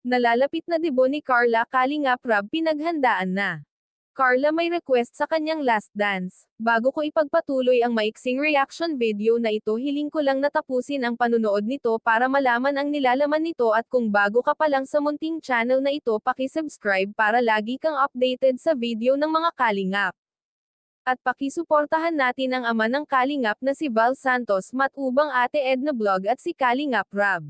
Nalalapit na debut ni Carla Kalingap Rab pinaghandaan na. Carla may request sa kanyang last dance. Bago ko ipagpatuloy ang maiksing reaction video na ito, hiling ko lang natapusin ang panunood nito para malaman ang nilalaman nito, at kung bago ka pa lang sa munting channel na ito, paki-subscribe para lagi kang updated sa video ng mga Kalingap. At pakisuportahan natin ang ama ng Kalingap na si Val Santos Matubang, Ate Edna Vlog at si Kalingap Rab.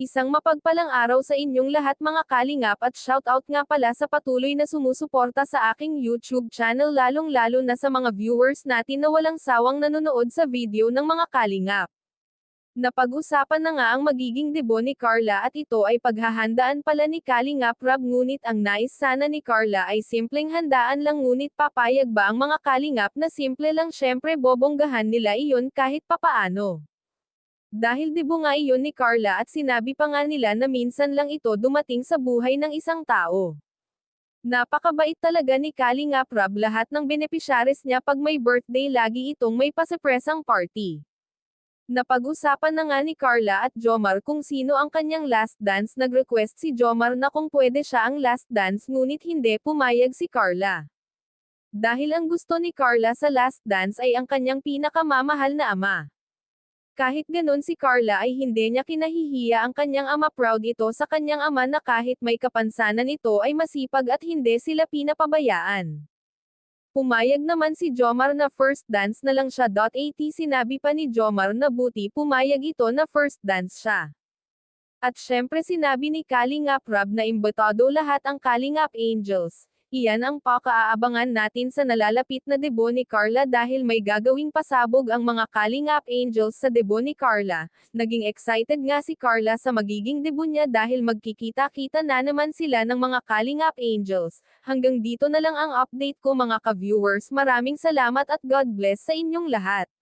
Isang mapagpalang araw sa inyong lahat mga Kalingap, at shoutout nga pala sa patuloy na sumusuporta sa aking YouTube channel, lalong-lalo na sa mga viewers natin na walang sawang nanonood sa video ng mga Kalingap. Napag-usapan na nga ang magiging debut ni Carla, at ito ay paghahandaan pala ni Kalingap Rab, ngunit ang nais sana ni Carla ay simpleng handaan lang, ngunit papayag ba ang mga Kalingap na simple lang? Syempre bobonggahan nila iyon kahit papaano. Dahil debut nga iyon ni Carla, at sinabi pa nga nila na minsan lang ito dumating sa buhay ng isang tao. Napakabait talaga ni Kalingap Rab, lahat ng benepisyaris niya pag may birthday lagi itong may pasurpresang party. Napag-usapan na nga ni Carla at Jomar kung sino ang kanyang last dance. Nag-request si Jomar na kung pwede siya ang last dance, ngunit hindi pumayag si Carla. Dahil ang gusto ni Carla sa last dance ay ang kanyang pinakamamahal na ama. Kahit ganun, si Carla ay hindi niya kinahihiya ang kanyang ama. Proud ito sa kanyang ama na kahit may kapansanan ito ay masipag at hindi sila pinapabayaan. Pumayag naman si Jomar na first dance na lang siya. At sinabi pa ni Jomar na buti pumayag ito na first dance siya. At syempre sinabi ni Kalingap Rab na imbitado lahat ang Kalingap Angels. Iyan ang pakaabangan natin sa nalalapit na debut ni Carla, dahil may gagawing pasabog ang mga Kalingap Angels sa debut ni Carla. Naging excited nga si Carla sa magiging debut niya dahil magkikita-kita na naman sila ng mga Kalingap Angels. Hanggang dito na lang ang update ko mga ka-viewers. Maraming salamat at God bless sa inyong lahat.